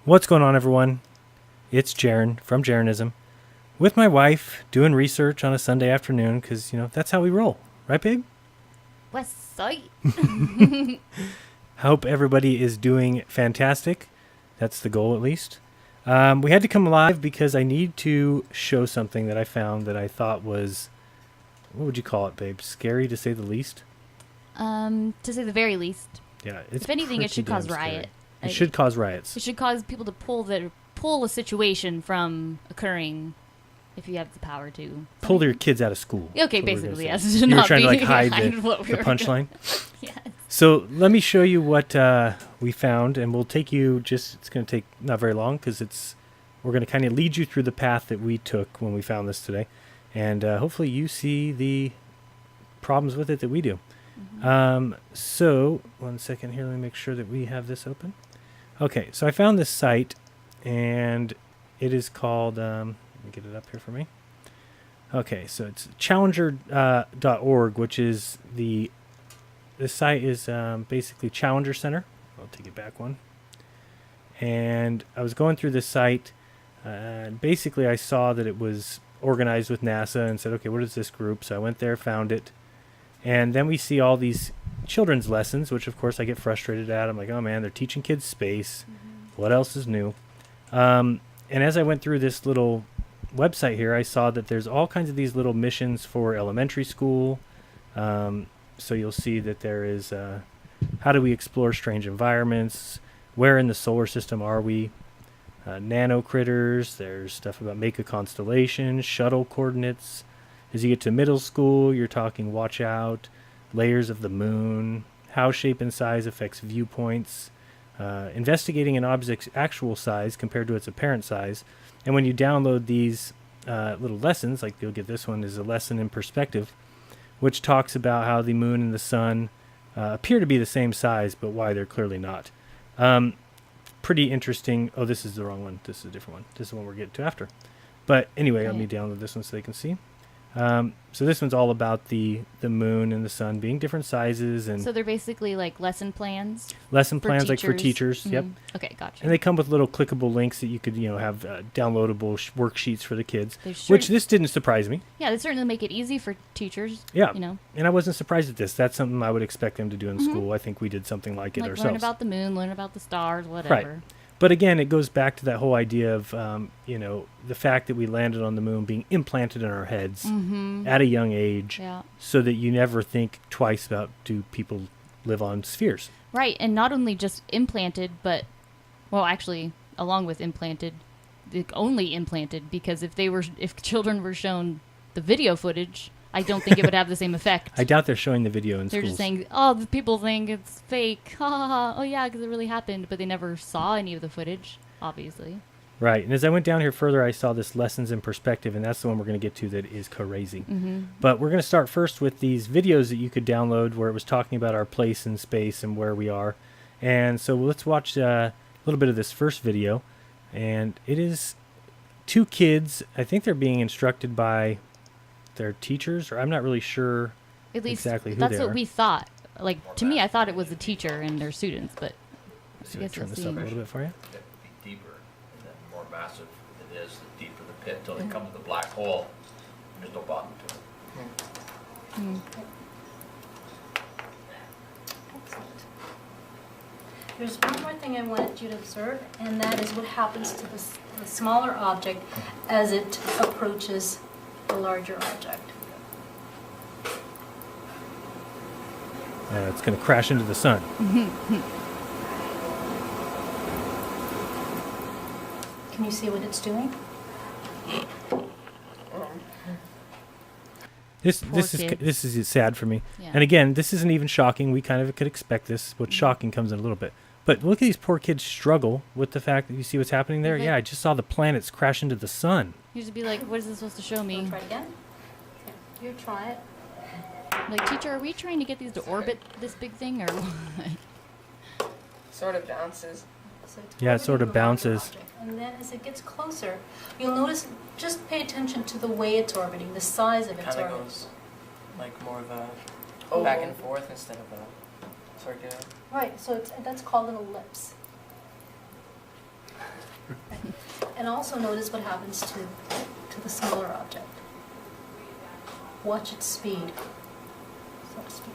What's going on, everyone? It's Jaren from Jarenism with my wife doing research on a Sunday afternoon because, that's how we roll. Right, babe? West Side. Hope everybody is doing fantastic. That's the goal, at least. We had to come live because I need to show something that I found that I thought was, what would you call it, babe? Scary, to say the least? To say the very least. Yeah, it's If anything, it pretty should cause damn scary. riot. It should cause riots. It should cause people to pull a situation from occurring if you have the power to. Pull your kids out of school. Okay, That's what we're gonna basically, say. yes. You were Not trying to be hide behind the what we were punchline. Yes. So let me show you what we found, and we'll take you it's going to take not very long because we're going to kind of lead you through the path that we took when we found this today. And hopefully you see the problems with it that we do. Mm-hmm. So one second here, let me make sure that we have this open. Okay, so I found this site, and it is called, let me get it up here for me. Okay, so it's challenger.org, which is the site is basically Challenger Center. I'll take it back one. And I was going through this site, and basically I saw that it was organized with NASA and said, okay, what is this group? So I went there, found it. And then we see all these children's lessons, which of course I get frustrated at. I'm like, oh man, they're teaching kids space. Mm-hmm. What else is new? And as I went through this little website here, I saw that there's all kinds of these little missions for elementary school. So you'll see that there is how do we explore strange environments? Where in the solar system are we? Nano critters. There's stuff about make a constellation, shuttle coordinates. As you get to middle school, you're talking watch out, layers of the moon, how shape and size affects viewpoints, investigating an object's actual size compared to its apparent size. And when you download these little lessons, like you'll get this one is a lesson in perspective, which talks about how the moon and the sun appear to be the same size, but why they're clearly not. Pretty interesting. Oh, this is the wrong one. This is a different one. This is the one we're getting to after. But anyway, let me download this one so they can see. So this one's all about the moon and the sun being different sizes, and So they're basically like lesson plans. like for teachers. Mm-hmm. Yep. Okay, gotcha. And they come with little clickable links that you could have downloadable worksheets for the kids. Sure, which this didn't surprise me. Yeah, they certainly make it easy for teachers. Yeah. And I wasn't surprised at this. That's something I would expect them to do in school. I think we did something like it ourselves. Learn about the moon, learn about the stars, whatever. Right. But again, it goes back to that whole idea of, the fact that we landed on the moon being implanted in our heads at a young age, so that you never think twice about do people live on spheres. Right, and not only just implanted, but, well, actually, along with implanted, only implanted, because if children were shown the video footage, I don't think it would have the same effect. I doubt they're showing the video in schools. They're just saying, oh, the people think it's fake. Ha ha ha. Oh, yeah, because it really happened. But they never saw any of the footage, obviously. Right. And as I went down here further, I saw this lessons in perspective, and that's the one we're going to get to that is crazy. Mm-hmm. But we're going to start first with these videos that you could download where it was talking about our place in space and where we are. And so let's watch a little bit of this first video. And it is two kids. I think they're being instructed by their teachers, or I'm not really sure at least exactly who that's they are. what we thought. Like, to me, I thought it was the teacher and their students, but So I turn this up a little bit for you. Be deeper, and then the more massive it is, the deeper the pit, until they come to the black hole. There's no bottom to it. Excellent. There's one more thing I wanted you to observe, and that is what happens to the smaller object as it approaches the larger object. It's going to crash into the sun. Can you see what it's doing? This is sad for me. Yeah. And again, this isn't even shocking. We kind of could expect this. What's shocking comes in a little bit. But look at these poor kids struggle with the fact that you see what's happening there. Mhm. Yeah, I just saw the planets crash into the sun. you just be like, what is this supposed to show me? Wanna try it again? Yeah, you try it. Like, teacher, are we trying to get these to orbit this big thing, or what? Sort of bounces. So it's Yeah, it sort of orbiting the larger bounces. object. And then as it gets closer, you'll notice, just pay attention to the way it's orbiting, the size of its Kind of orbit. goes like more of a Oval. back and forth instead of a circular. Right, so that's called an ellipse. And also notice what happens to the smaller object. Watch its speed, so to speak.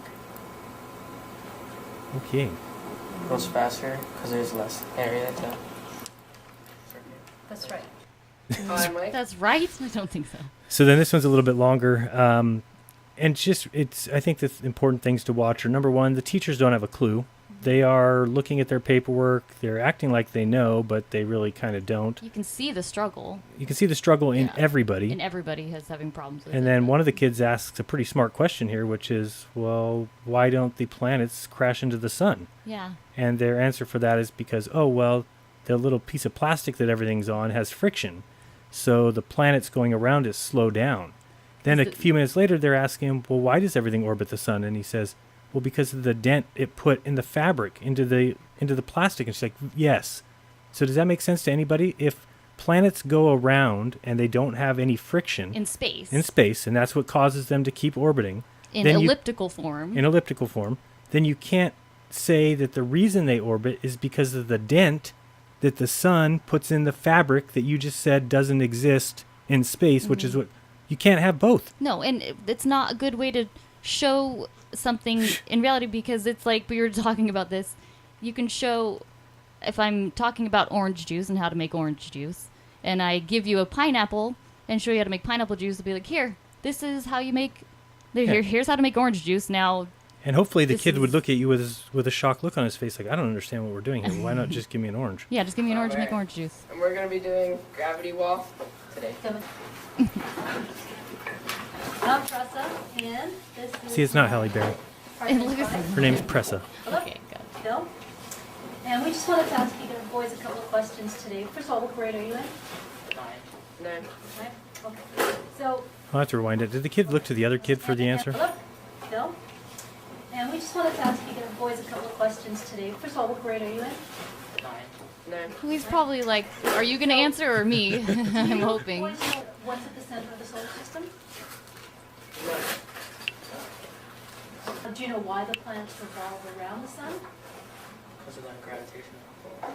Okay. It goes faster because there's less area to. That's right. Hi, Mike. That's right? I don't think so. So then this one's a little bit longer. And I think the important things to watch are, number one, the teachers don't have a clue. They are looking at their paperwork. They're acting like they know, but they really kind of don't. You can see the struggle, You can see the struggle in Yeah. everybody. and everybody is having problems with it. And then one of the kids asks a pretty smart question here, which is, well, why don't the planets crash into the sun? Yeah. And their answer for that is because, oh, well, the little piece of plastic that everything's on has friction. So the planets going around it slow down. Then a Is it- few minutes later, they're asking him, well, why does everything orbit the sun? And he says, well, because of the dent it put in the fabric, into the plastic. And she's like, yes. So does that make sense to anybody? If planets go around and they don't have any friction In space. in space, and that's what causes them to keep orbiting In then elliptical form. in elliptical form, then you can't say that the reason they orbit is because of the dent that the sun puts in the fabric that you just said doesn't exist in space, which is what you can't have both. No, and it's not a good way to show something in reality, because it's like we were talking about this. You can show, if I'm talking about orange juice and how to make orange juice, and I give you a pineapple and show you how to make pineapple juice, I'll be like, here, this is how you make, here's how to make orange juice. Now, And hopefully the This kid would is- look at you with a shocked look on his face, like, I don't understand what we're doing here. Why not just give me an orange? yeah, just give me an orange and make Alright. orange juice. And we're gonna be doing gravity wall today. Come in. I'm Tressa, and this is... See, it's not Halle Berry. And look at Her name's Pressa. Okay, good. Phil. And we just wanted to ask you boys a couple of questions today. First of all, what grade are you in? 9. Right? Okay. So... I'll have to rewind it. Did the kid look to the other kid for the answer? Look, Phil. And we just wanted to ask you boys a couple of questions today. First of all, what grade are you in? 9. He's probably like, are you going to answer or me? I'm hoping. Boys know what's at the center of the solar system? Do you know why the planets revolve around the sun? Because of the gravitational pull.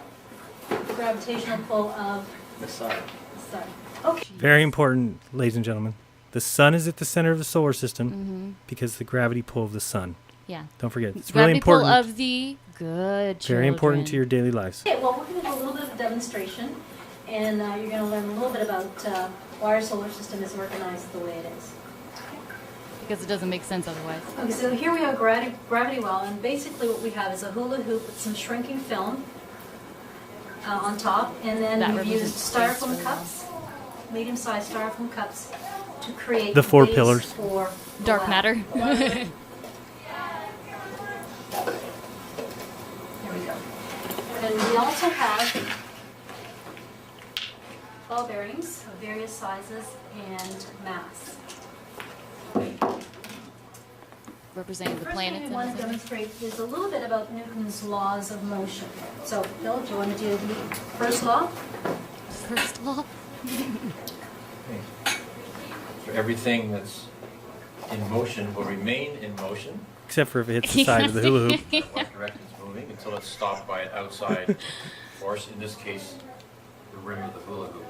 The gravitational pull of The sun. the sun. Okay. Very important, ladies and gentlemen. The sun is at the center of the solar system Mm-hmm. because the gravity pull of the sun. Yeah. Don't forget. It's Gravity really important. pull of the good Very important to children. your daily lives. Okay, well, we're going to do a little bit of a demonstration, and you're going to learn a little bit about why our solar system is organized the way it is. Because it doesn't make sense otherwise. Okay, so here we have gravity well, and basically what we have is a hula hoop with some shrinking film on top, and then That we've used represents space styrofoam really cups, medium-sized styrofoam cups, to create The four base pillars. for the Dark lab. matter. Here we go. And we also have ball bearings of various sizes and mass. Representing the First planets thing and we want to everything. demonstrate is a little bit about Newton's laws of motion. So, Bill, do you want to do the first law? First law. So everything that's in motion will remain in motion, Except for if it hits the side of the hula hoop. what direction it's moving, until it's stopped by an outside force, in this case, the rim of the hula hoop.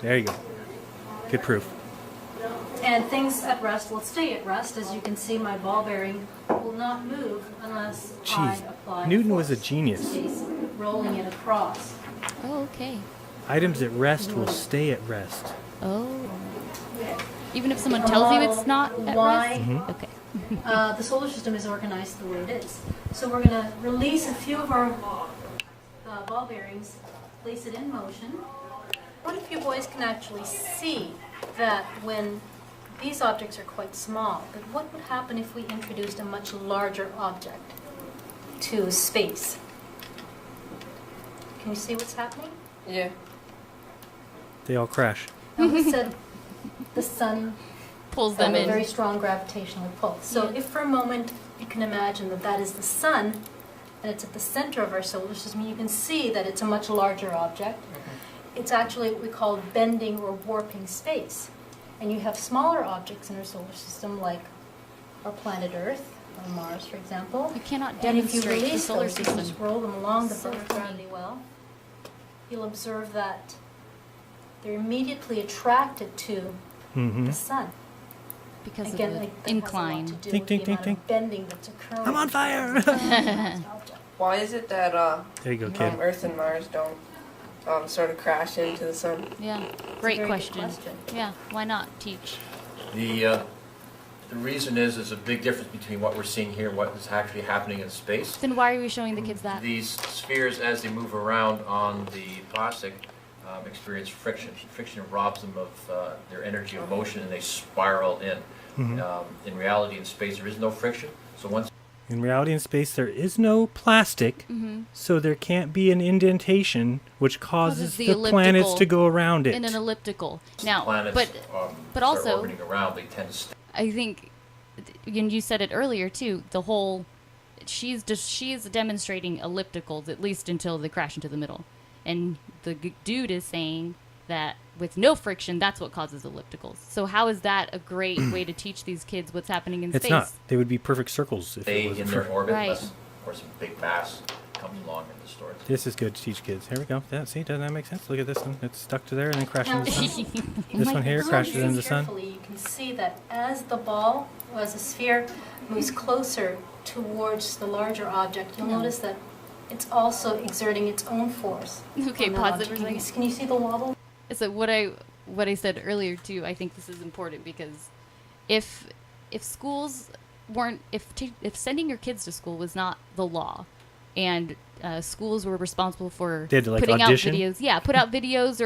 There you go. Good proof. And things at rest will stay at rest. As you can see, my ball bearing will not move unless I Jeez, apply Newton was a force. genius. In this case, rolling it across. Oh, okay. Items at rest will stay at rest. Oh. Even if someone tells you it's not at Why rest? Mhm. Okay. the solar system is organized the way it is. So we're going to release a few of our ball bearings, place it in motion. What if you boys can actually see that when these objects are quite small, but what would happen if we introduced a much larger object to space? Can you see what's happening? Yeah. They all crash. Now, who said the sun Pulls have them a very in. strong gravitational pull? So if for a moment you can imagine that that is the sun, and it's at the center of our solar system, you can see that it's a much larger object. It's actually what we call bending or warping space. And you have smaller objects in our solar system, like our planet Earth, or Mars, for example. You cannot And if you demonstrate the release solar those, you can system. just roll them along the So Earth funny. gravity well. you'll observe that they're immediately attracted to Mm-hmm. the sun. Because Again, of the like, that incline. has a lot to do Ding, with ding, the ding, amount ding. of bending that's occurring. I'm on fire. Object. Why is it that There you go, kid. Earth and Mars don't sort of crash into the sun? Yeah, It's a great very good question. Yeah, why not teach? The reason is a big difference between what we're seeing here and what is actually happening in space. Then why are we showing the kids that? These spheres, as they move around on the plastic, experience friction. Friction robs them of their energy of motion, and they spiral in. In reality, in space, there is no friction. So once In reality, in space, there is no plastic, Mm-hmm. so there can't be an indentation, which causes the the planets elliptical to go around it. In an elliptical. Now, planets but start also- orbiting around, they tend to stay. I think, and you said it earlier too. The whole, she's demonstrating ellipticals at least until they crash into the middle, and the dude is saying that with no friction, that's what causes ellipticals. So how is that a great way to teach these kids what's happening in It's space? not. They would be perfect circles if Stay it was in their orbit, Right. unless, of course, a big mass comes along and distorts. This is good to teach kids. Here we go. Yeah, see, doesn't that make sense? Look at this one. It's stuck to there and then crashed into the sun. This one here If you crashes look into the sun. carefully, you can see that as the ball, or as the sphere, moves closer towards the larger object, you'll No. notice that it's also exerting its own force. Okay, on that pause it for a object. second. Can you see the wobble? So what I said earlier too, I think this is important because if schools weren't if sending your kids to school was not the law, and schools were responsible for They had to, like, putting audition? out videos, put out videos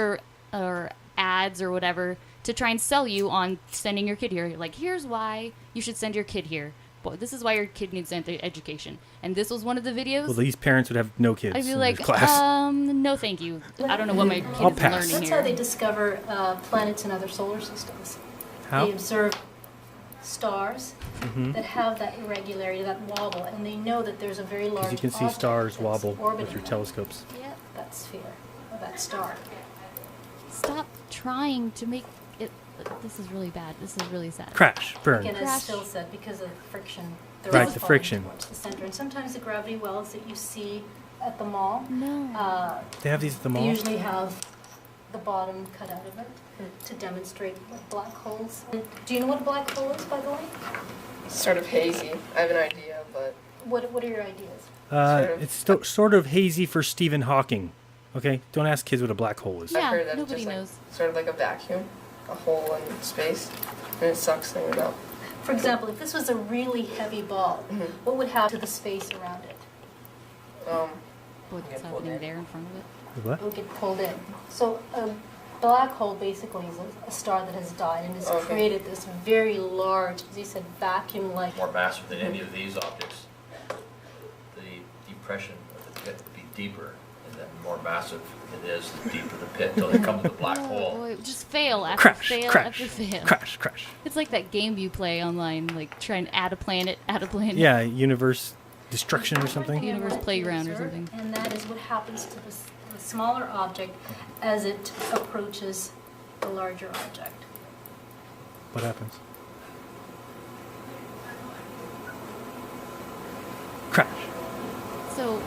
or ads or whatever to try and sell you on sending your kid here. Like, here's why you should send your kid here. Boy, this is why your kid needs education. And this was one of the videos. Well, these parents would have no kids I'd be in like, their class. no, thank you. I don't know what my I'll kid is pass. learning That's here. how they discover planets in other solar systems. How? They observe stars Mhm. that have that irregularity, that wobble, and they know that there's a very large Because you can see object stars that's wobble orbiting with your them. telescopes. Yeah. That sphere, or that star. Stop trying to make it. This is really bad. This is really sad. Crash, burn. Again, Crash. as Phil said, because of friction, they're Right, all the falling friction. towards the center. And sometimes the gravity wells that you see at the mall, No. They have these at the they mall. usually have the bottom cut out of it to demonstrate what black holes. Do you know what a black hole is, by the way? It's sort of hazy. I have an idea, but What are your ideas? Sort of. It's sort of hazy for Stephen Hawking. Okay, don't ask kids what a black hole is. Yeah, I've heard that nobody it's just knows. like, sort of like a vacuum, a hole in space, and it sucks things up. For example, if this was a really heavy ball, Mhm. what would happen to the space around it? What's Yeah, pulled happening in. there in front of it? What? It would get pulled in. So a black hole basically is a star that has died and has Okay. created this very large, as you said, vacuum-like. More massive than any of these objects. The depression of the pit would be deeper, and then the more massive it is, the deeper the pit, until they come to the black Oh, hole. boy, just fail after Crash, fail crash, after fail. crash, crash. It's like that game you play online, like try and add a planet. Yeah, universe destruction or something. Universe That you Playground or observe, something. And that is what happens to the smaller object as it approaches the larger object. What happens? Crash. So,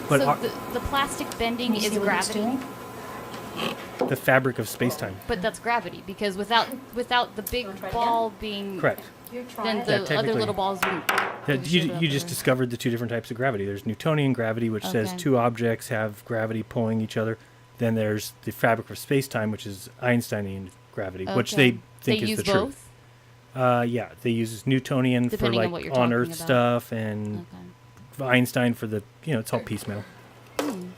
But so are- the plastic bending Can you is see what it's gravity, doing? The fabric of space-time. but that's gravity because without the big Wanna try it ball being Correct. You're then trying. the Yeah, other technically. little balls wouldn't. Yeah, really you show up you just there. discovered the two different types of gravity. There's Newtonian gravity, which says Okay. two objects have gravity pulling each other. Then there's the fabric of space-time, which is Einsteinian gravity, which Okay. they think they is use the truth. both. Yeah, they use Newtonian for Depending on like what you're on talking Earth about. stuff, and Okay. Einstein for the it's all piecemeal. Hmm.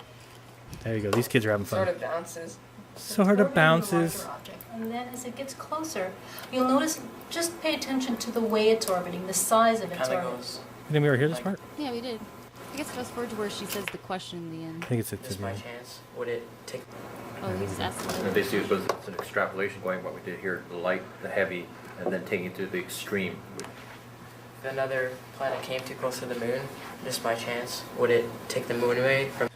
There you go. These kids are having fun. Sort of bounces. Sort of orbiting the larger bounces. object. And then as it gets closer, you'll notice, just pay attention to the way it's orbiting, the size of its Kind of orbit. goes. Didn't we ever hear this part? Yeah, we did. I guess fast forward to where she says the question in the end. I think it's at Just the by end. chance, would it take? Oh, he's asking. And basically, it's an extrapolation going what we did here, the light, the heavy, and then taking it to the extreme. If another planet came too close to the moon, just by chance, would it take the moon away from?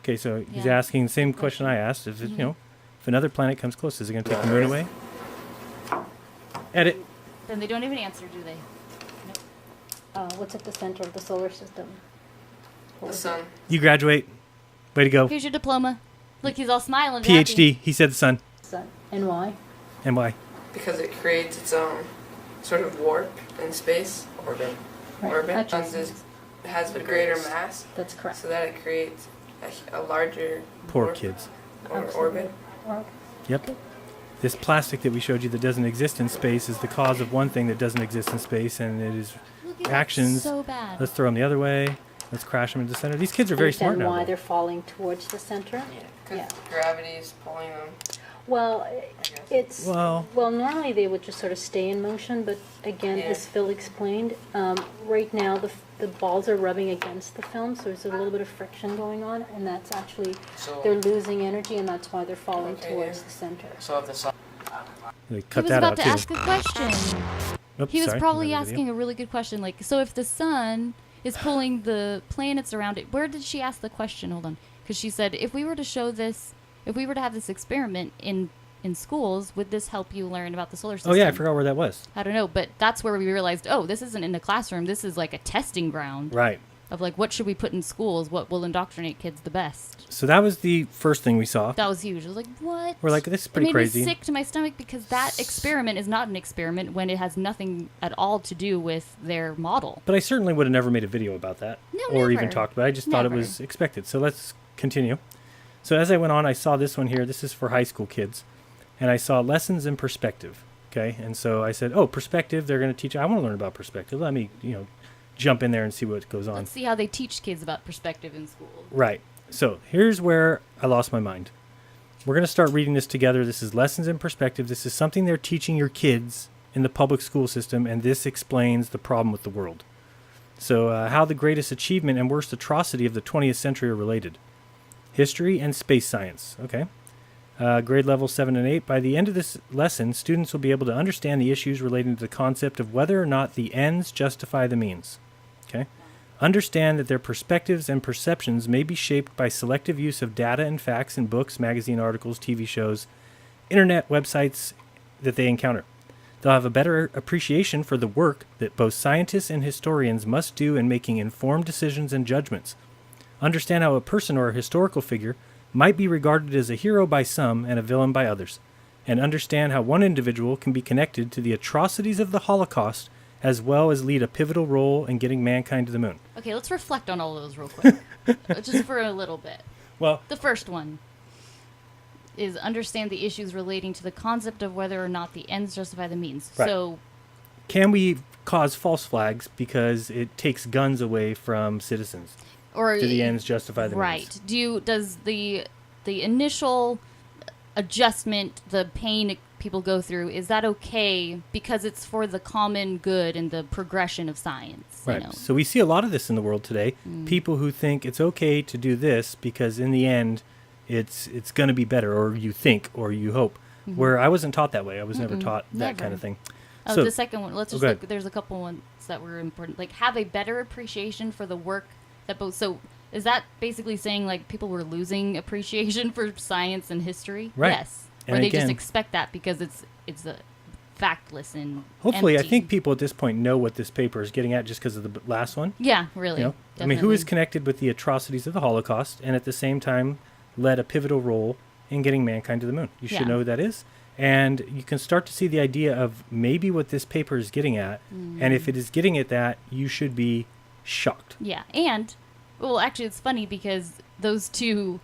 Okay, so he's Yeah. asking the same question I asked. Is it Mhm. if another planet comes close, is it going to take the moon away? Edit. Then they don't even answer, do they? What's at the center of the solar system? The sun. You graduate. Way to go. Here's your diploma. Look, he's all smiling. and happy. PhD. He said the sun. Sun. And why? And why? Because it creates its own sort of warp in space. Orbit. Right. Orbit. That Sun makes has The a greater greatest. mass, That's correct. so that it creates a larger Poor warp kids. or Absolutely. orbit. Or- Yep. This plastic that we showed you that doesn't exist in space is the cause of one thing that doesn't exist in space, and it is Look at that, actions. so bad. Let's throw them the other way. Let's crash them into the center. These kids are very smart Understand now. why though. they're falling towards the center? Yeah, because Yeah. gravity is pulling them. Well, I guess. it's, Well- well, normally they would just sort of stay in motion, but again, Yeah. as Phil explained, right now the balls are rubbing against the film, so there's a little bit of friction going on, and that's actually, they're So, losing energy, and that's why they're falling Okay, towards yeah. the center. so if the sun They He cut was that about out to too. ask a question. Oops, He was sorry, probably another video. asking a really good question. Like, so if the sun is pulling the planets around it, where did she ask the question? Hold on. Because she said, if we were to show this, if we were to have this experiment in schools, would this help you learn about the solar system? Oh yeah, I forgot where that was. I don't know, but that's where we realized, oh, this isn't in the classroom. This is like a testing ground Right. of like, what should we put in schools? What will indoctrinate kids the best? So that was the first thing we saw. That was huge. I was like, what? We're like, this is It pretty made crazy. me sick to my stomach because that experiment is not an experiment when it has nothing at all to do with their model. But I certainly would have never made a video about that, No, or even never. talked about it. I just thought it Never. was expected. So let's continue. So as I went on, I saw this one here. This is for high school kids, and I saw lessons in perspective. Okay, and so I said, "Oh, perspective. They're going to teach. I want to learn about perspective. Let me, jump in there and see what goes on." Let's see how they teach kids about perspective in school. Right. So here's where I lost my mind. We're going to start reading this together. This is lessons in perspective. This is something they're teaching your kids in the public school system, and this explains the problem with the world. So how the greatest achievement and worst atrocity of the 20th century are related. History and space science. Okay. Grade level 7 and 8. By the end of this lesson, students will be able to understand the issues relating to the concept of whether or not the ends justify the means. Okay. Understand that their perspectives and perceptions may be shaped by selective use of data and facts in books, magazine articles, TV shows, internet websites that they encounter. They'll have a better appreciation for the work that both scientists and historians must do in making informed decisions and judgments. Understand how a person or a historical figure might be regarded as a hero by some and a villain by others, and understand how one individual can be connected to the atrocities of the Holocaust as well as lead a pivotal role in getting mankind to the moon. Okay, let's reflect on all those real quick. Just for a little bit. Well, The first one is understand the issues relating to the concept of whether or not the ends justify the means. Right. So, can we cause false flags because it takes guns away from citizens? or Do the ends justify the right. means? Does the initial adjustment, the pain people go through, is that okay because it's for the common good and the progression of science? Right. You know? So we see a lot of this in the world today. People who think it's okay to do this because in the end it's going to be better, or you think, or you hope. Where I wasn't taught that way. I was never taught that Never. kind of thing. Oh, So- the second one. Let's just go ahead. look. There's a couple ones that were important. Like have a better appreciation for the work that both. So is that basically saying like people were losing appreciation for science and history? Right. Yes. Or And they just again- expect that because it's a factless and Hopefully, I empty. think people at this point know what this paper is getting at just because of the last one. Yeah, really. You know? I mean, who is definitely. connected with the atrocities of the Holocaust and at the same time led a pivotal role in getting mankind to the moon? You should Yeah. know who that is. And you can start to see the idea of maybe what this paper is getting at. And if it is getting at that, you should be shocked. Yeah, and well, actually, it's funny because those two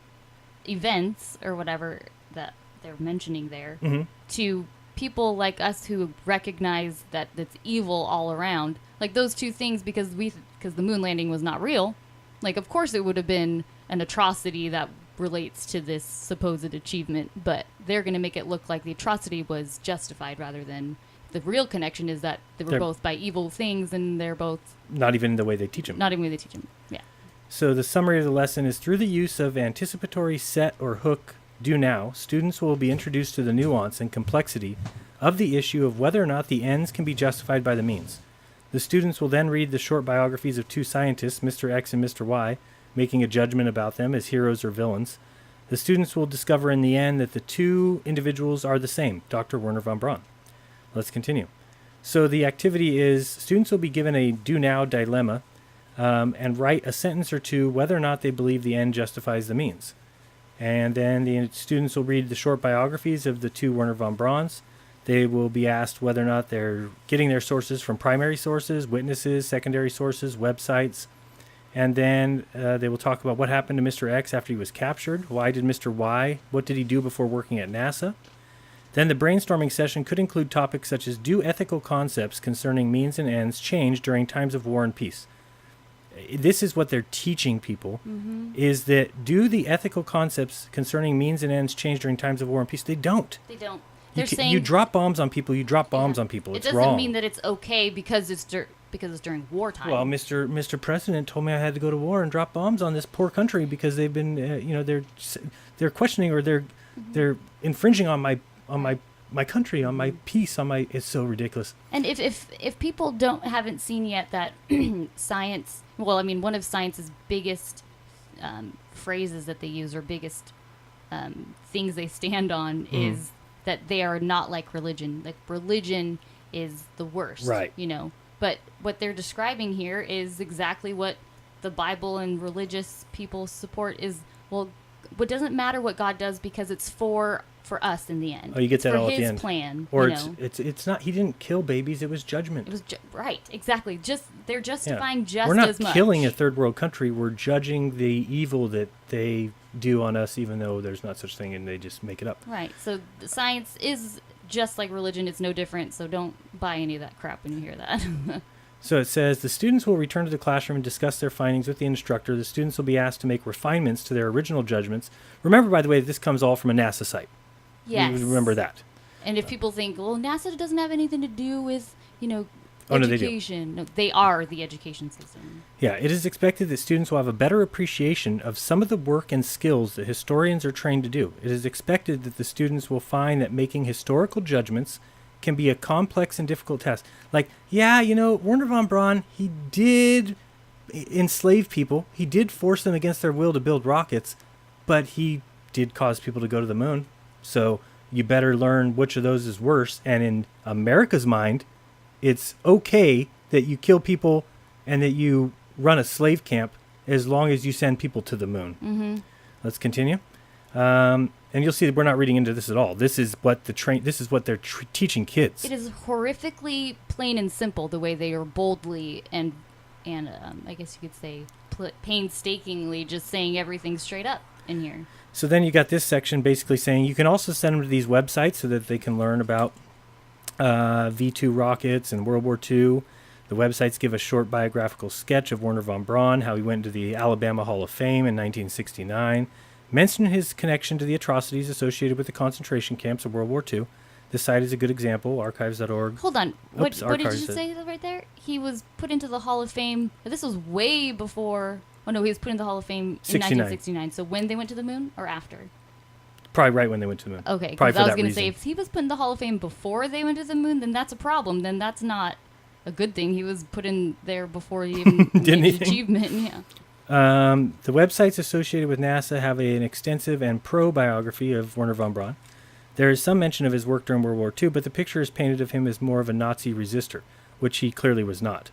events or whatever that they're mentioning there Hmm. to people like us who recognize that it's evil all around, like those two things, because the moon landing was not real. Like, of course, it would have been an atrocity that relates to this supposed achievement, but they're going to make it look like the atrocity was justified rather than the real connection is that they were They're- both by evil things and they're both Not even the way they teach them. not even the way they teach them. Yeah. So the summary of the lesson is through the use of anticipatory set or hook do now, students will be introduced to the nuance and complexity of the issue of whether or not the ends can be justified by the means. The students will then read the short biographies of two scientists, Mr. X and Mr. Y, making a judgment about them as heroes or villains. The students will discover in the end that the two individuals are the same, Dr. Werner von Braun. Let's continue. So the activity is students will be given a do now dilemma and write a sentence or two whether or not they believe the end justifies the means. And then the students will read the short biographies of the two Wernher von Brauns. They will be asked whether or not they're getting their sources from primary sources, witnesses, secondary sources, websites. And then they will talk about what happened to Mr. X after he was captured. Why did Mr. Y? What did he do before working at NASA? Then the brainstorming session could include topics such as, do ethical concepts concerning means and ends change during times of war and peace? This is what they're teaching people, is that do the ethical concepts concerning means and ends change during times of war and peace? They don't. They don't. You, They're saying you drop bombs on people, you drop bombs on people. it It's doesn't wrong. mean that it's okay because it's during wartime. Well, Mr. President told me I had to go to war and drop bombs on this poor country because they've been, they're questioning or they're infringing on my country, on my peace, on my. It's so ridiculous. And if people haven't seen yet that science, well, I mean, one of science's biggest phrases that they use or biggest things they stand on is that they are not like religion. Like religion is the worst, Right. But what they're describing here is exactly what the Bible and religious people support is, well, what doesn't matter what God does because it's for us in the end. Oh, you get that for all at his the end. plan. Or you know. it's not. He didn't kill babies. It was judgment. It was right, exactly. Just they're justifying just We're not as much. killing a third world country. We're judging the evil that they do on us, even though there's not such thing, and they just make it up. Right. So the science is just like religion. It's no different. So don't buy any of that crap when you hear that. So it says the students will return to the classroom and discuss their findings with the instructor. The students will be asked to make refinements to their original judgments. Remember, by the way, this comes all from a NASA site. Yes. Remember that. And if people think, well, NASA doesn't have anything to do with, Oh, no, they do. education. No, they are the education system. Yeah, it is expected that students will have a better appreciation of some of the work and skills that historians are trained to do. It is expected that the students will find that making historical judgments can be a complex and difficult task. Like, Wernher von Braun, he did enslave people. He did force them against their will to build rockets, but he did cause people to go to the moon. So you better learn which of those is worse. And in America's mind, it's okay that you kill people and that you run a slave camp as long as you send people to the moon. Mm-hmm. Let's continue. And you'll see that we're not reading into this at all. This is what they're teaching kids. It is horrifically plain and simple the way they are boldly and I guess you could say painstakingly just saying everything straight up in here. So then you got this section basically saying you can also send them to these websites so that they can learn about V2 rockets and World War II. The websites give a short biographical sketch of Wernher von Braun, how he went to the Alabama Hall of Fame in 1969, mention his connection to the atrocities associated with the concentration camps of World War II. This site is a good example, archives.org. Hold on. What did you archives say right there? He was put into the Hall of Fame. This was way before. Oh, no, he was put into the Hall of Fame in 1969. So when they went to the moon or after? Probably right when they went to the moon. Okay, Probably because for I was that going to reason. say, if he was put in the Hall of Fame before they went to the moon, then that's a problem. Then that's not a good thing. He was put in there before he even made the achievement. Yeah. The websites associated with NASA have an extensive and pro-biography of Wernher von Braun. There is some mention of his work during World War II, but the picture is painted of him as more of a Nazi resistor, which he clearly was not.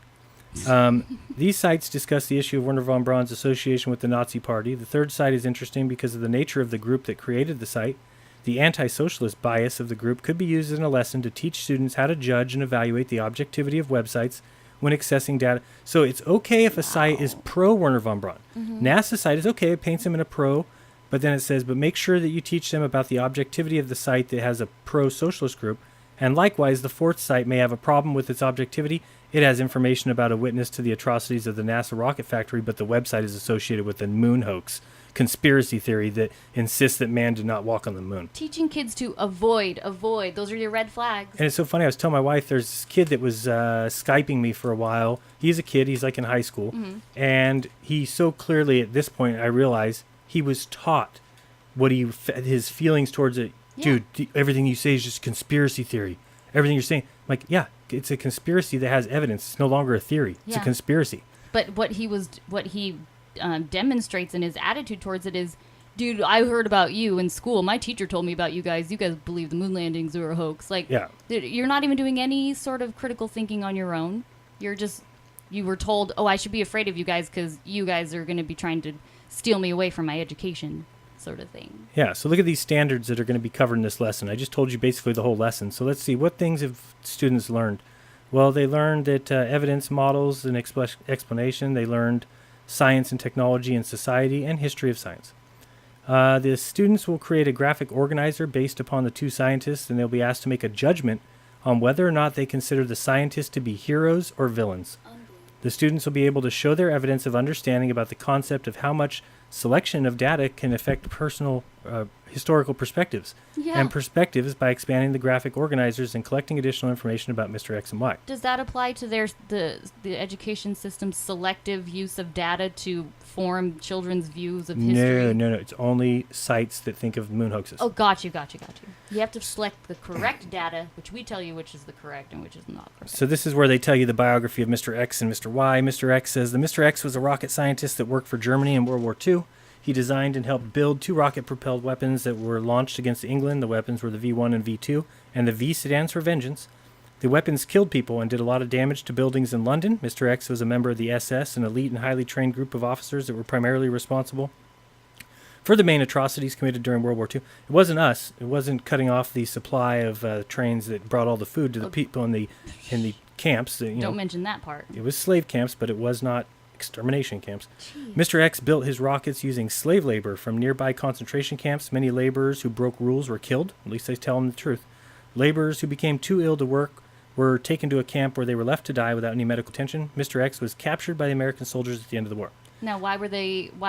These sites discuss the issue of Wernher von Braun's association with the Nazi Party. The third site is interesting because of the nature of the group that created the site. The anti-socialist bias of the group could be used in a lesson to teach students how to judge and evaluate the objectivity of websites when accessing data. So it's okay if a site is pro-Wernher von Braun. NASA site is okay, it paints him in a pro, but then it says, but make sure that you teach them about the objectivity of the site that has a pro-socialist group. And likewise, the fourth site may have a problem with its objectivity. It has information about a witness to the atrocities of the NASA rocket factory, but the website is associated with the moon hoax, conspiracy theory that insists that man did not walk on the moon. Teaching kids to avoid. Those are your red flags. And it's so funny. I was telling my wife, there's this kid that was Skyping me for a while. He's a kid. He's like in high school. And he so clearly, at this point, I realize he was taught what his feelings towards it. Yeah. Dude, everything you say is just conspiracy theory. Everything you're saying. I'm like, yeah, it's a conspiracy that has evidence. It's no longer a theory. It's a Yeah. conspiracy. But what he demonstrates in his attitude towards it is, dude, I heard about you in school. My teacher told me about you guys. You guys believe the moon landings were a hoax. Like, Yeah. You're not even doing any sort of critical thinking on your own. You were told, oh, I should be afraid of you guys because you guys are going to be trying to steal me away from my education. sort of thing. Yeah, so look at these standards that are going to be covered in this lesson. I just told you basically the whole lesson. So let's see, what things have students learned? Well, they learned that evidence, models, and explanation. They learned science and technology and society and history of science. The students will create a graphic organizer based upon the two scientists, and they'll be asked to make a judgment on whether or not they consider the scientists to be heroes or villains. The students will be able to show their evidence of understanding about the concept of how much selection of data can affect personal historical perspectives and perspectives by expanding the graphic organizers and collecting additional information about Mr. X and Y. Does that apply to the education system's selective use of data to form children's views of history? No. It's only sites that think of moon hoaxes. Oh, got you. You have to select the correct data, which we tell you which is the correct and which is not correct. So this is where they tell you the biography of Mr. X and Mr. Y. Mr. X says the Mr. X was a rocket scientist that worked for Germany in World War II. He designed and helped build 2 rocket-propelled weapons that were launched against England. The weapons were the V-1 and V-2, and the V stands for vengeance. The weapons killed people and did a lot of damage to buildings in London. Mr. X was a member of the SS, an elite and highly trained group of officers that were primarily responsible for the main atrocities committed during World War II. It wasn't us. It wasn't cutting off the supply of trains that brought all the food to the people in the camps. Don't mention that part. It was slave camps, but it was not extermination camps. Mr. X built his rockets using slave labor from nearby concentration camps. Many laborers who broke rules were killed. At least they tell him the truth. Laborers who became too ill to work were taken to a camp where they were left to die without any medical attention. Mr. X was captured by the American soldiers at the end of the war. Now, why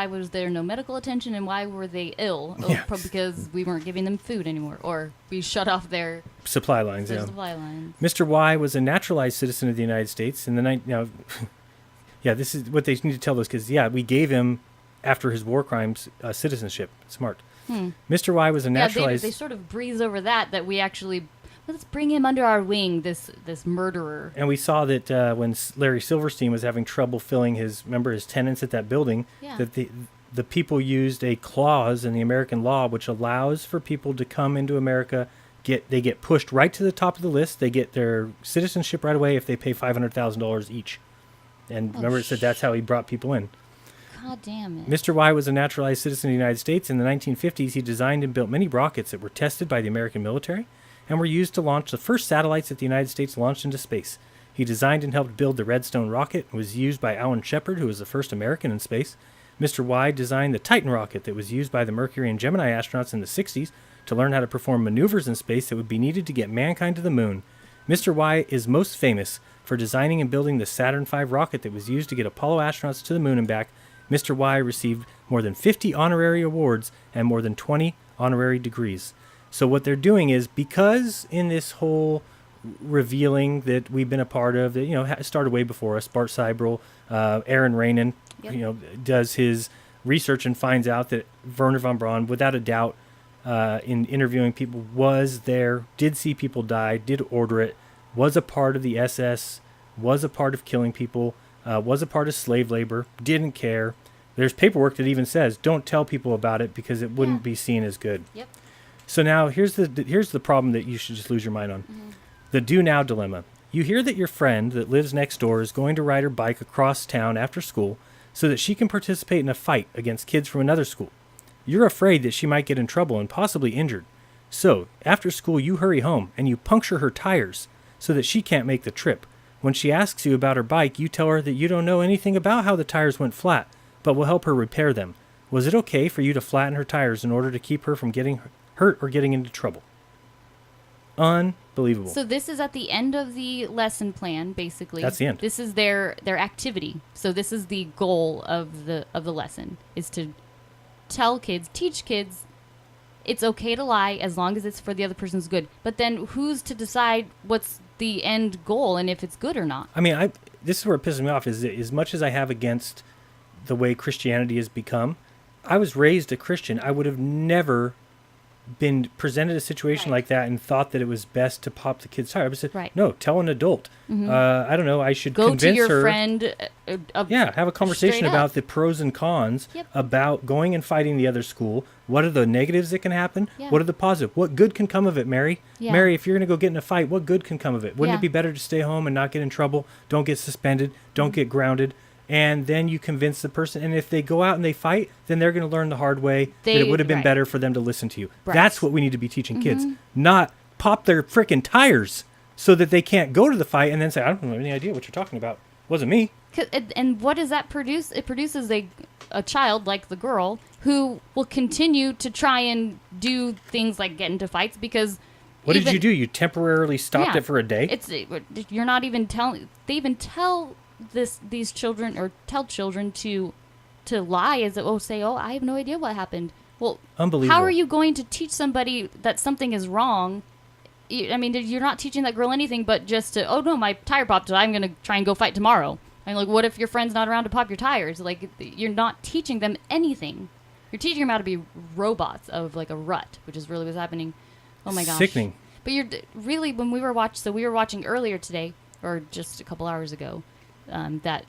was there no medical attention, and why were they ill? Yeah. Because we weren't giving them food anymore, or we shut off their supply lines. supply lines. Mr. Y was a naturalized citizen of the United States in the yeah, this is what they need to tell us because, we gave him, after his war crimes, citizenship. Smart. Mr. Y was a naturalized... They sort of breeze over that we actually... Let's bring him under our wing, this murderer. And we saw that when Larry Silverstein was having trouble filling his tenants at that building, that the people used a clause in the American law which allows for people to come into America, they get pushed right to the top of the list, they get their citizenship right away if they pay $500,000 each. And remember, it said that's how he brought people in. God damn it. Mr. Y was a naturalized citizen of the United States. In the 1950s, he designed and built many rockets that were tested by the American military and were used to launch the first satellites that the United States launched into space. He designed and helped build the Redstone rocket and was used by Alan Shepard, who was the first American in space. Mr. Y designed the Titan rocket that was used by the Mercury and Gemini astronauts in the 60s to learn how to perform maneuvers in space that would be needed to get mankind to the moon. Mr. Y is most famous for designing and building the Saturn V rocket that was used to get Apollo astronauts to the moon and back. Mr. Y received more than 50 honorary awards and more than 20 honorary degrees. So what they're doing is, because in this whole revealing that we've been a part of, that started way before us, Bart Seibel, Aaron Rainen, does his research and finds out that Wernher von Braun, without a doubt, in interviewing people, was there, did see people die, did order it, was a part of the SS, was a part of killing people, was a part of slave labor, didn't care. There's paperwork that even says, don't tell people about it because it wouldn't be seen as good. Yep. So now here's the problem that you should just lose your mind on. The do now dilemma. You hear that your friend that lives next door is going to ride her bike across town after school so that she can participate in a fight against kids from another school. You're afraid that she might get in trouble and possibly injured. So, after school, you hurry home and you puncture her tires so that she can't make the trip. When she asks you about her bike, you tell her that you don't know anything about how the tires went flat, but will help her repair them. Was it okay for you to flatten her tires in order to keep her from getting hurt or getting into trouble? Unbelievable. So this is at the end of the lesson plan, basically. That's the end. This is their activity. So this is the goal of the lesson, is to teach kids it's okay to lie as long as it's for the other person's good. But then who's to decide what's the end goal and if it's good or not? I mean, this is where it pisses me off, is that as much as I have against the way Christianity has become, I was raised a Christian. I would have never been presented a situation like that and thought that it was best to pop the kid's tire. I would say, no, tell an adult. I don't know, I should convince her. Go to your friend. Have a conversation about the pros and cons, about going and fighting the other school. What are the negatives that can happen? What are the positives? What good can come of it, Mary? Mary, if you're going to go get in a fight, what good can come of it? Wouldn't it be better to stay home and not get in trouble? Don't get suspended. Don't get grounded. and then you convince the person. And if they go out and they fight, then they're going to learn the hard way that it would have been right. better for them to listen to you. Right. That's what we need to be teaching kids, not pop their frickin' tires so that they can't go to the fight and then say, I don't have any idea what you're talking about. Wasn't me. And what does that produce? It produces a child like the girl who will continue to try and do things like get into fights because. What did you do? You temporarily stopped it for a day? You're not even telling. They even tell these children or tell children to lie as say, I have no idea what happened. Well, unbelievable. How are you going to teach somebody that something is wrong? I mean, you're not teaching that girl anything but just to, oh no, my tire popped, I'm going to try and go fight tomorrow. I mean, like, what if your friend's not around to pop your tires? Like, you're not teaching them anything. You're teaching them how to be robots of like a rut, which is really what's happening. Oh my gosh. Sickening. But you're really, when we were watching earlier today, or just a couple hours ago, that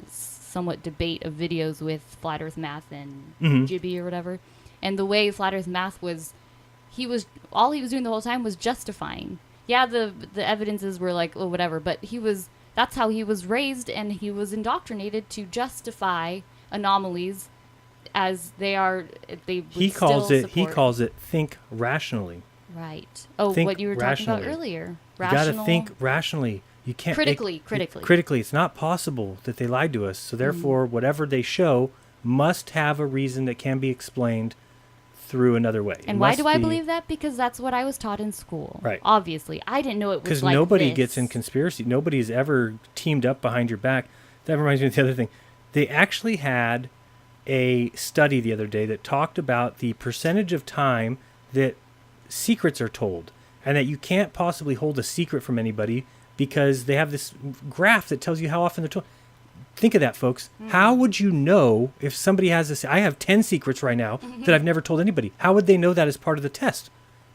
somewhat debate of videos with Flat Earth Math and Jibby or whatever. And the way Flat Earth Math was all he was doing the whole time was justifying. Yeah, the evidences were like, oh, whatever, but that's how he was raised, and he was indoctrinated to justify anomalies as they are. He calls it think rationally. Right. Oh, think what you were talking about earlier. You got to think rationally. You can't critically. It's not possible that they lied to us. So therefore, whatever they show must have a reason that can be explained through another way. And why do I believe that? Because that's what I was taught in school. Right. Obviously, I didn't know it was because like nobody this. gets in conspiracy. Nobody's ever teamed up behind your back. That reminds me of the other thing. They actually had a study the other day that talked about the percentage of time that secrets are told, and that you can't possibly hold a secret from anybody because they have this graph that tells you how often they're told. Think of that, folks. How would you know if somebody has this? I have 10 secrets right now that I've never told anybody. How would they know that as part of the test?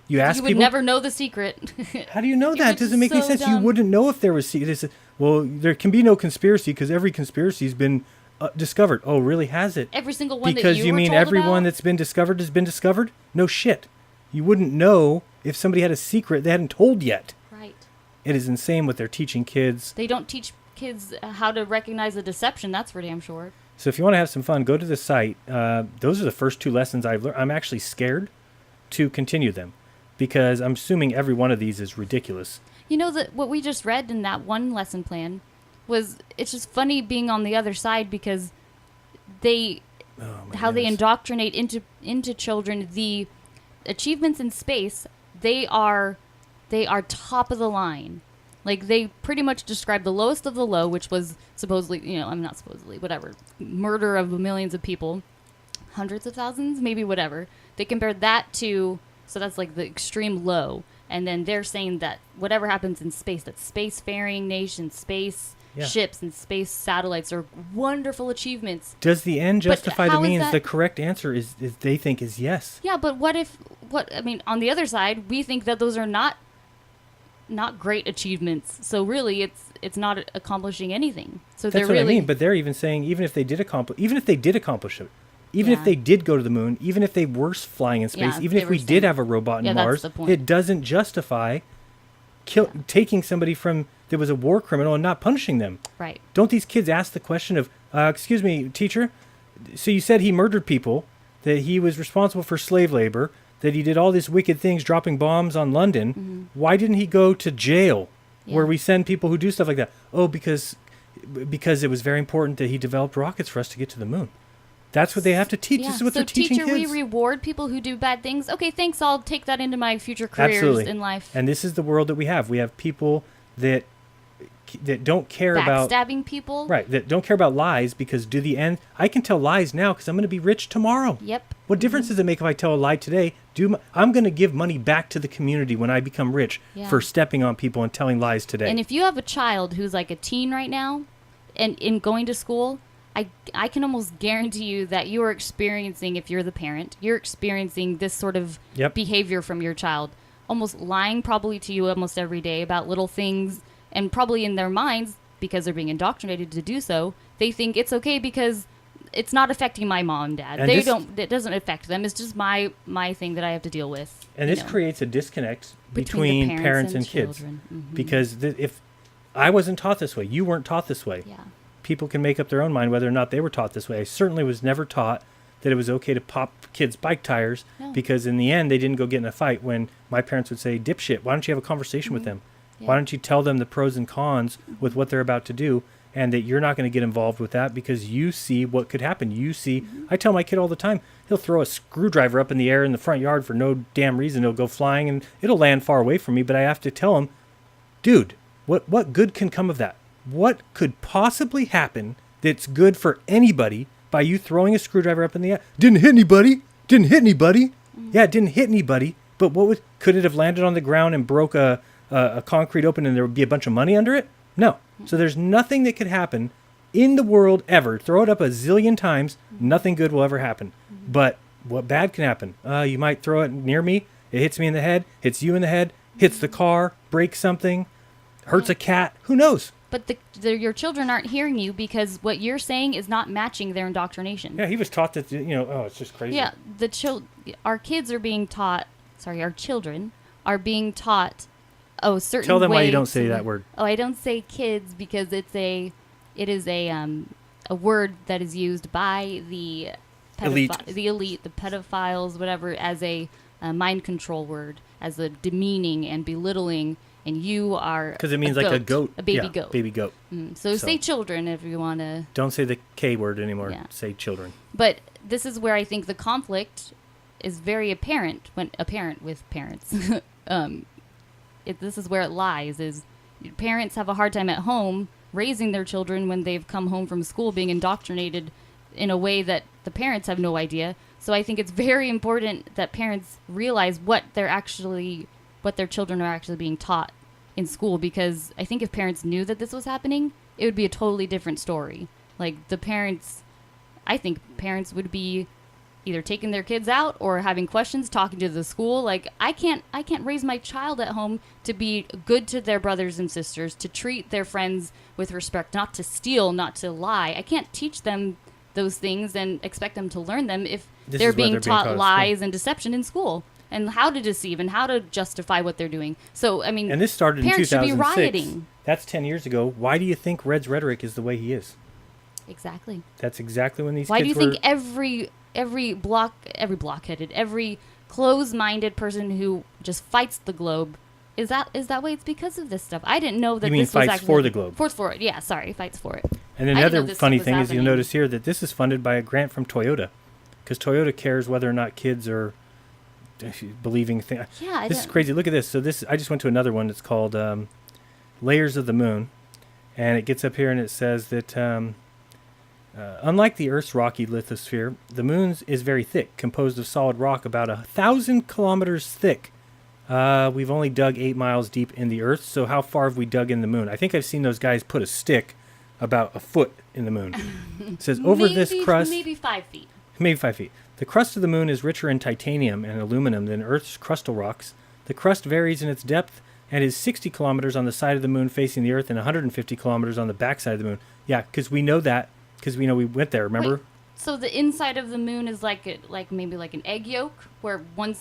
You ask people. You would never know the secret. How do you know that? It doesn't make any sense. Dumb. You wouldn't know if there was secrets. Well, there can be no conspiracy because every conspiracy has been discovered. Oh, really? Has it? Every single one because that you mean were told everyone about? that's been discovered has been discovered? No shit. You wouldn't know if somebody had a secret they hadn't told yet. Right. It is insane what they're teaching kids. They don't teach kids how to recognize a deception, that's for damn sure. So if you want to have some fun, go to the site. Those are the first 2 lessons I've learned. I'm actually scared to continue them because I'm assuming every one of these is ridiculous. You know that what we just read in that one lesson plan it's just funny being on the other side because they indoctrinate into children the achievements in space. They are top of the line. Like, they pretty much describe the lowest of the low, which was supposedly, I'm not supposedly, whatever, murder of millions of people, hundreds of thousands, maybe whatever. They compared that to, so that's like the extreme low. And then they're saying that whatever happens in space, that spacefaring nations, space ships and space satellites are wonderful achievements. Does the end justify the means? That? The correct answer is they think is yes. Yeah, but on the other side, we think that those are not great achievements. So really, it's not accomplishing anything. So that's what I mean. But they're even saying even if they did accomplish it, even if they did go to the moon, even if they were flying in space, even if we did have a robot in Mars, it doesn't justify taking somebody that was a war criminal and not punishing them. Right. Don't these kids ask the question of, excuse me, teacher, so you said he murdered people, that he was responsible for slave labor, that he did all these wicked things, dropping bombs on London. Mm-hmm. Why didn't he go to jail where we send people who do stuff like that? Oh, because it was very important that he developed rockets for us to get to the moon. That's what they have to teach. Yeah. This is what they're teaching kids. So, teacher, we reward people who do bad things. Okay, thanks. I'll take that into my future careers in life. And this is the world that we have. We have people that don't care about backstabbing people. Right. That don't care about lies because I can tell lies now because I'm going to be rich tomorrow. Yep. What difference does it make if I tell a lie today? I'm going to give money back to the community when I become rich for stepping on people and telling lies today. And if you have a child who's like a teen right now and in going to school, I can almost guarantee you that you are experiencing, if you're the parent, you're experiencing this sort of behavior from your child. Almost lying probably to you almost every day about little things, and probably in their minds, because they're being indoctrinated to do so, they think it's okay because it's not affecting my mom and dad. It doesn't affect them. It's just my thing that I have to deal with. And this creates a disconnect between parents and kids. Mm-hmm. Because if I wasn't taught this way, you weren't taught this way. Yeah. people can make up their own mind whether or not they were taught this way. I certainly was never taught that it was okay to pop kids' bike tires No. because in the end they didn't go get in a fight when my parents would say, dipshit, why don't you have a conversation with them? Yeah. Why don't you tell them the pros and cons with what they're about to do, and that you're not going to get involved with that because you see what could happen. You see, I tell my kid all the time, he'll throw a screwdriver up in the air in the front yard for no damn reason. It'll go flying and it'll land far away from me, but I have to tell him, dude, what good can come of that? What could possibly happen that's good for anybody by you throwing a screwdriver up in the air? Didn't hit anybody. Didn't hit anybody. Yeah, it didn't hit anybody. But could it have landed on the ground and broke a concrete open and there would be a bunch of money under it? No. So there's nothing that could happen in the world ever. Throw it up a zillion times, nothing good will ever happen. But what bad can happen? You might throw it near me. It hits me in the head, hits you in the head, hits the car, breaks something, hurts a cat. Who knows? But your children aren't hearing you because what you're saying is not matching their indoctrination. Yeah, he was taught that, it's just crazy. Yeah, our kids are being taught, our children are being taught, certain Tell them why you ways don't say to- that word. Oh, I don't say kids because it is a word that is used by the Elite. the elite, the pedophiles, whatever, as a mind control word, as a demeaning and belittling, and you are Because it means like a goat. a baby Yeah, goat. baby goat. So say children if you want to. Don't say the K word anymore. Yeah. Say children. But this is where I think the conflict is very apparent with parents. This is where it lies, is parents have a hard time at home raising their children when they've come home from school being indoctrinated in a way that the parents have no idea. So I think it's very important that parents realize what their children are actually being taught in school, because I think if parents knew that this was happening, it would be a totally different story. Like I think parents would be either taking their kids out or having questions, talking to the school. Like I can't raise my child at home to be good to their brothers and sisters, to treat their friends with respect, not to steal, not to lie. I can't teach them those things and expect them to learn them if they're being taught lies and deception in school, and how to deceive and how to justify what they're doing. So I mean, and this started in parents should 2006. be rioting. That's 10 years ago. Why do you think Red's rhetoric is the way he is? Exactly. That's exactly when these Why kids do you were... think every blockheaded, every closed-minded person who just fights the globe is that way? It's because of this stuff. I didn't know that You mean this was fights actually for the globe? Fights for it. Yeah, sorry, fights for it. And then I the didn't know other this funny was thing is you'll happening. notice here that this is funded by a grant from Toyota, because Toyota cares whether or not kids are believing things. Yeah, This is crazy. Look at this. So I just went to another one. It's called Layers of the Moon, and it gets up here and it says that unlike the Earth's rocky lithosphere, the Moon's is very thick, composed of solid rock about 1,000 kilometers thick. We've only dug 8 miles deep in the Earth, so how far have we dug in the Moon? I think I've seen those guys put a stick about a foot in the Moon. It says over this crust... maybe 5 feet. Maybe 5 feet. The crust of the Moon is richer in titanium and aluminum than Earth's crustal rocks. The crust varies in its depth and is 60 kilometers on the side of the Moon facing the Earth and 150 kilometers on the backside of the Moon. Yeah, because we know that, because we went there, remember? Wait, so the inside of the Moon is maybe like an egg yolk, where one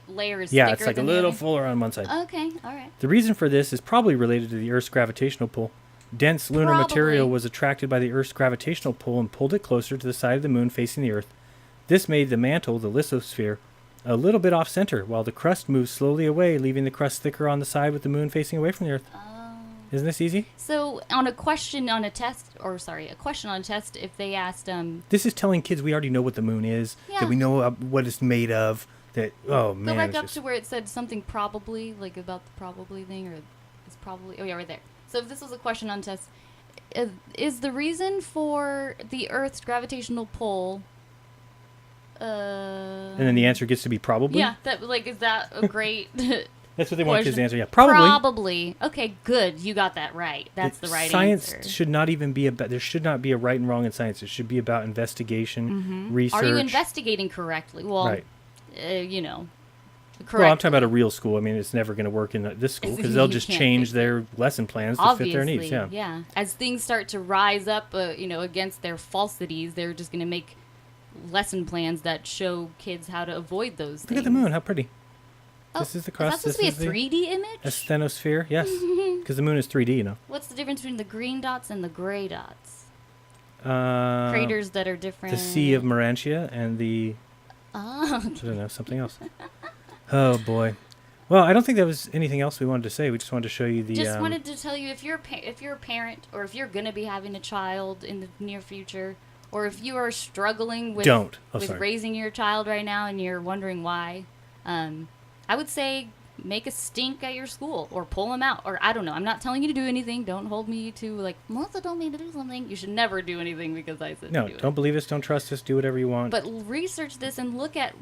layer is thicker it's like a than the little other? fuller on one side. Okay, all right. The reason for this is probably related to the Earth's gravitational pull. Dense lunar material was attracted by the Earth's gravitational pull and pulled it closer to the side of the Moon facing the Earth. This made the mantle, the lithosphere, a little bit off-center, while the crust moves slowly away, leaving the crust thicker on the side with the Moon facing away from the Earth. Isn't this easy? So a question on a test, if they asked... This is telling kids we already know what the Moon is, that we know what it's made of, that, oh, man. Go back up to where it said something probably, like about the probably thing, or it's probably... Oh, yeah, right there. So if this was a question on test, is the reason for the Earth's gravitational pull... and then the answer gets to be probably? Yeah, is that a great... That's what they want kids to answer, yeah. Probably. Probably. Okay, good. You got that right. That's the right answer. answer. Science should not even be about... There should not be a right and wrong in science. It should be about investigation, research. Are you investigating correctly? Well, right. Correct. Well, I'm talking about a real school. I mean, it's never going to work in this school because they'll just change their lesson plans to fit their needs. Yeah. As things start to rise up, against their falsities, they're just going to make lesson plans that show kids how to avoid those things. Look at the Moon. How pretty. This is the Is crust. that supposed to be a 3D A image? asthenosphere, yes. Because the moon is 3D, you know. What's the difference between the green dots and the gray dots? Uh, Craters that are different. The Sea of Marantia and the, Oh, I don't know, something else. Oh, boy. Well, I don't think there was anything else we wanted to say. We just wanted to show you the... just wanted to tell you, if you're a parent, or if you're going to be having a child in the near future, or if you are struggling with Don't. Oh, with sorry. raising your child right now and you're wondering why, I would say make a stink at your school or pull them out, or I don't know. I'm not telling you to do anything. Don't hold me to, like, Melissa told me to do something. You should never do anything because I said No, to do it. don't believe us. Don't trust us. Do whatever you want. But research this and look at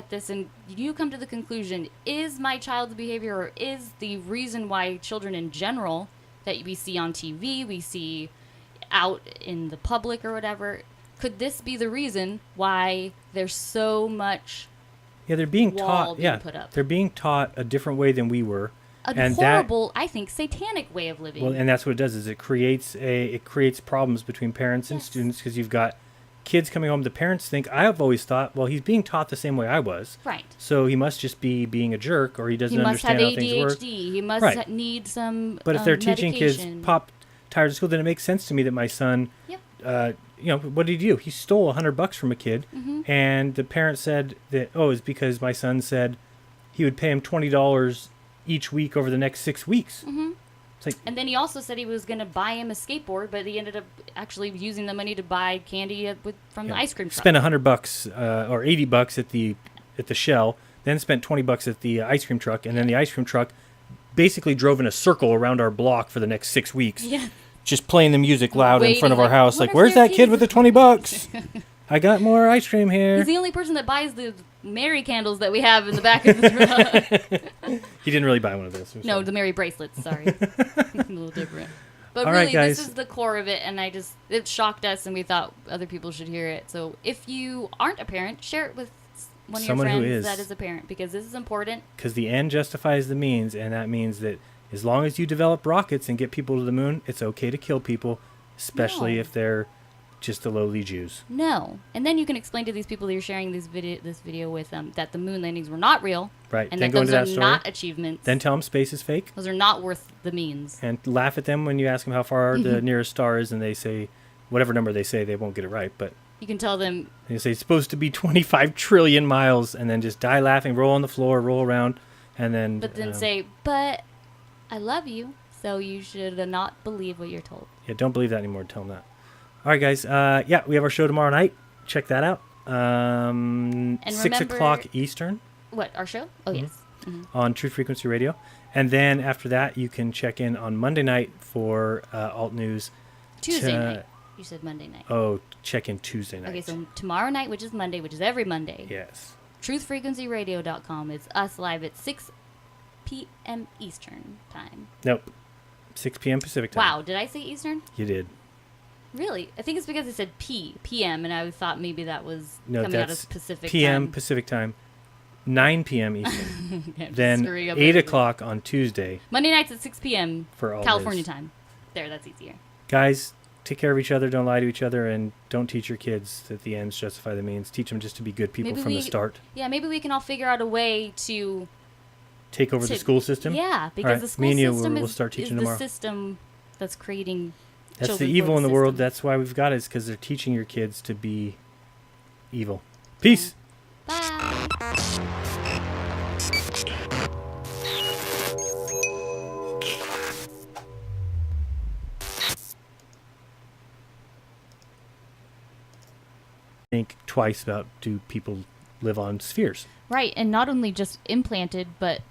this, and you come to the conclusion, is my child's behavior, or is the reason why children in general that we see on TV, we see out in the public or whatever, could this be the reason why there's so much yeah, they're being wall taught. being Yeah, put up? they're being taught a different way than we were. A and horrible, I think, satanic way of living. Well, and that's what it does. Is it creates problems between parents and Yes. students, because you've got kids coming home. The parents think, I've always thought, well, he's being taught the same way I was, right. so he must just be being a jerk, or he doesn't He must have understand how things work. ADHD. He must Right. need some But if they're teaching medication. kids pop tired of school, then it makes sense to me that my son, Yep. what did he do? He stole $100 from a kid, Mm-hmm. and the parent said that, it's because my son said he would pay him $20 each week over the next 6 weeks. Mm-hmm. It's like, And then he also said he was going to buy him a skateboard, but he ended up actually using the money to buy candy from the ice cream truck. spent $100 or $80 at the Shell, then spent $20 at the ice cream truck, and then the ice cream truck basically drove in a circle around our block for the next 6 weeks, Yeah. just playing the music loud in Waiting, front of our like, house. what Like, if where's their that kid with the $20? I got more ice cream here. He's the only person that buys the Mary candles that we have in the back of the truck. He didn't really buy one of those. I'm No, sorry. the Mary bracelets. Sorry, a little different. But All really, right, guys. this is the core of it, and it shocked us, and we thought other people should hear it. So if you aren't a parent, share it with one of Someone who your friends is. that is a parent, because this is important. Because the end justifies the means, and that means that as long as you develop rockets and get people to the moon, it's okay to kill people, especially No. if they're just the lowly Jews. No, and then you can explain to these people that you're sharing this video with that the moon landings were not real, Right. and then that go those into are that story. not achievements. Then tell them space is fake, Those are not worth the means. and laugh at them when you ask them how far the nearest star is, and they say whatever number they say. They won't get it right, but You can tell them, you say it's supposed to be 25 trillion miles, and then just die laughing, roll on the floor, roll around, and then. but then say, "But I love you, so you should not believe what you're told." Yeah, don't believe that anymore. Tell them that. All right, guys. Yeah, we have our show tomorrow night. Check that out. And 6 remember- o'clock Eastern What, our show? Oh, Mhm. yes. Mhm. on True Frequency Radio. And then after that, you can check in on Monday night for Alt News. Tuesday to- night. You said Monday night. Oh, check in Tuesday night. Okay, so tomorrow night, which is Monday, which is every Monday, Yes. truthfrequencyradio.com. It's us live at 6 p.m. Eastern time. Nope. 6 p.m. Pacific time. Wow, did I say Eastern? You did. Really? I think it's because it said p.m., and I thought maybe that was No, coming out that's of Pacific p.m. time. Pacific time. 9 p.m. Eastern. Okay, I'm Then screwing up 8 everything. o'clock on Tuesday Monday nights at 6 p.m. for all California news. time. There, that's easier. Guys, take care of each other. Don't lie to each other. And don't teach your kids that the ends justify the means. Teach them just to be good people Maybe from the we- start. Yeah, maybe we can all figure out a way to... Take over the to- school system. Yeah, because right, the school me and you, system we'll is, start is teaching the tomorrow. system that's creating That's the children for evil in the world. system. That's why we've got it. Is because they're teaching your kids to be evil. Peace. Bye. Think twice about, do people live on spheres? Right, and not only just implanted, but,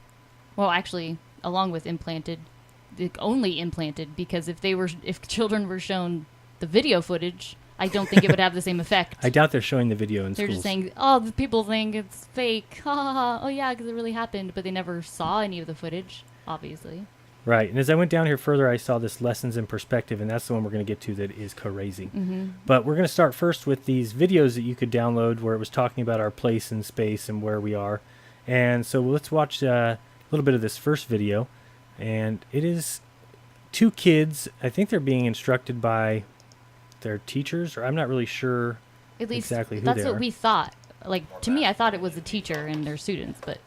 well, actually, along with implanted, only implanted, because if children were shown the video footage, I don't think it would have the same effect. I doubt they're showing the video in They're schools. just saying, oh, the people think it's fake. Ha ha ha. Oh, yeah, because it really happened. But they never saw any of the footage, obviously. Right. And as I went down here further, I saw this Lessons in Perspective, and that's the one we're going to get to that is crazy. Mm-hmm. But we're going to start first with these videos that you could download where it was talking about our place in space and where we are. And so let's watch a little bit of this first video. And it is two kids. I think they're being instructed by their teachers, or I'm not really sure At least exactly who that's they what are. we thought. Like, to me, I thought it was the teacher and their students, but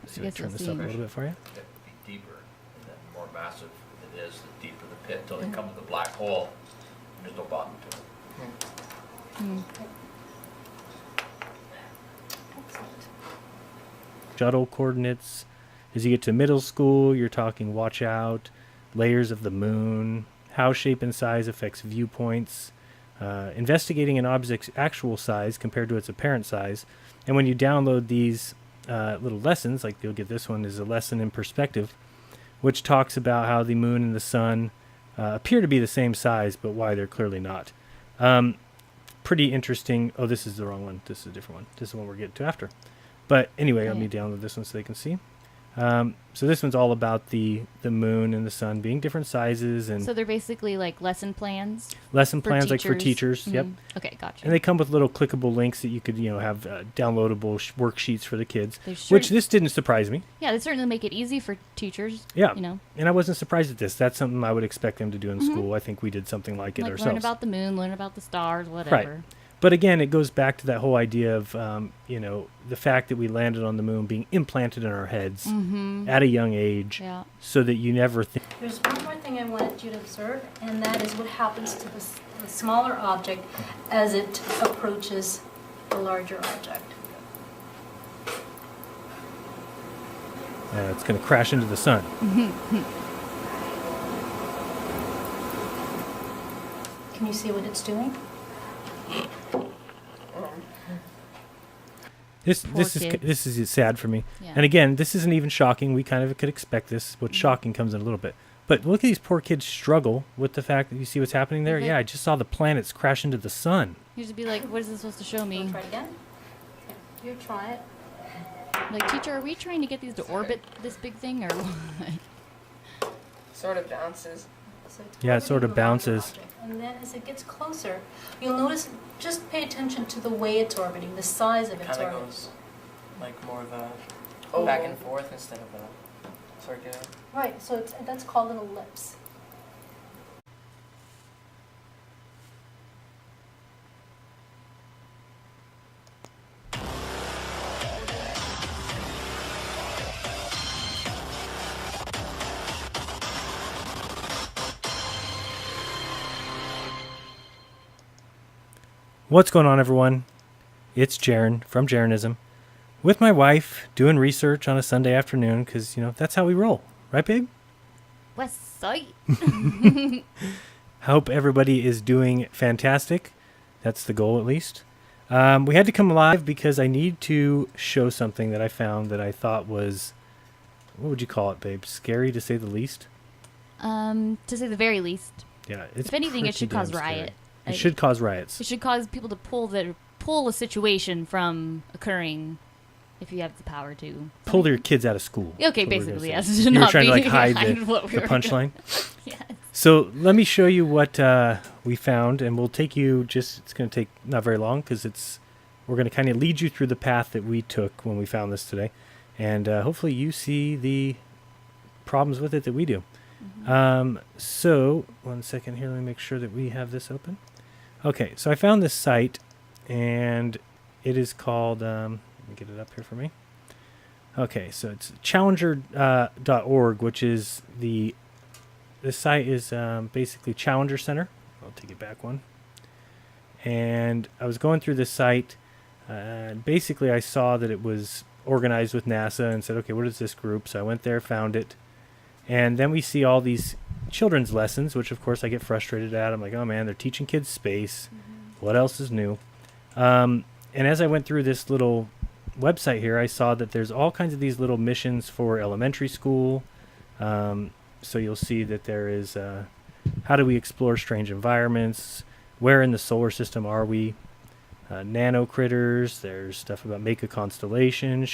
So I guess turn let's this up a see. little bit for you. It'd be deeper, and then the more massive it is, the deeper the pit, until they come to the black hole, and there's no bottom to it. Excellent. Judle coordinates. As you get to middle school, you're talking watch out, layers of the moon, how shape and size affects viewpoints, investigating an object's actual size compared to its apparent size. And when you download these little lessons, like you'll get this one, is a lesson in perspective, which talks about how the moon and the sun appear to be the same size, but why they're clearly not. Pretty interesting. Oh, this is the wrong one. This is a different one. This is the one we're getting to after. But anyway, let me download this one so they can see. So this one's all about the moon and the sun being different sizes and So they're basically like lesson plans. lesson for plans like for teachers. Yep. Mhm. Okay, gotcha. And they come with little clickable links that you could, have downloadable worksheets for the kids, They sure- which this didn't surprise me. Yeah, they certainly make it easy for teachers. Yeah. You know, And I wasn't surprised at this. That's something I would expect them to do in school. I think we did something like it like ourselves. learn about the moon, learn about the stars, whatever. But again, it goes back to that whole idea of, the fact that we landed on the moon being implanted in our heads at a young age Yeah. so that you never think. There's one more thing I wanted you to observe, and that is what happens to the smaller object as it approaches the larger object. It's going to crash into the sun. Can you see what it's doing? Poor This is sad for me. Yeah. And again, this isn't even shocking. We kind of could expect this. What shocking comes in a little bit. But look at these poor kids struggle with the fact that you see what's happening there. Okay. Yeah, I just saw the planets crash into the sun. You just be like, what is this supposed to show Want me? to try it again? Yeah, you try it. Like, teacher, are we trying to get these to orbit this big thing or what? Sort of bounces. So it's Yeah, it sort of orbiting the larger bounces. object. And then as it gets closer, you'll notice, just pay attention to the way it's orbiting, the size of its Kind of orbit. goes like more of a back and forth instead of a circular. Right, so that's called an ellipse. What's going on, everyone? It's Jaren from Jarenism with my wife doing research on a Sunday afternoon because, that's how we roll. Right, babe? West Side. Hope everybody is doing fantastic. That's the goal, at least. We had to come live because I need to show something that I found that I thought was, what would you call it, babe? Scary, to say the least? To say the very least. Yeah, it's If anything, it pretty should cause damn scary. riot. It should cause riots. It should cause people to pull a situation from occurring if you have the power to. Pull your kids out of school. Okay, That's what we're basically, gonna yes. say. To You were not trying to be like hide behind what we the were punchline. Yes. So let me show you what we found, and we'll take you it's going to take not very long because we're going to kind of lead you through the path that we took when we found this today. And hopefully you see the problems with it that we do. So 1 second here, let me make sure that we have this open. Okay, so I found this site, and it is called, let me get it up here for me. Okay, so it's challenger.org, which is this site is basically Challenger Center. I'll take it back one. And I was going through this site, and basically I saw that it was organized with NASA and said, okay, what is this group? So I went there, found it. And then we see all these children's lessons, which of course I get frustrated at. I'm like, oh man, they're teaching kids space. What else is new? And as I went through this little website here, I saw that there's all kinds of these little missions for elementary school. So you'll see that there is how do we explore strange environments? Where in the solar system are we? Nano critters. There's stuff about make a constellation.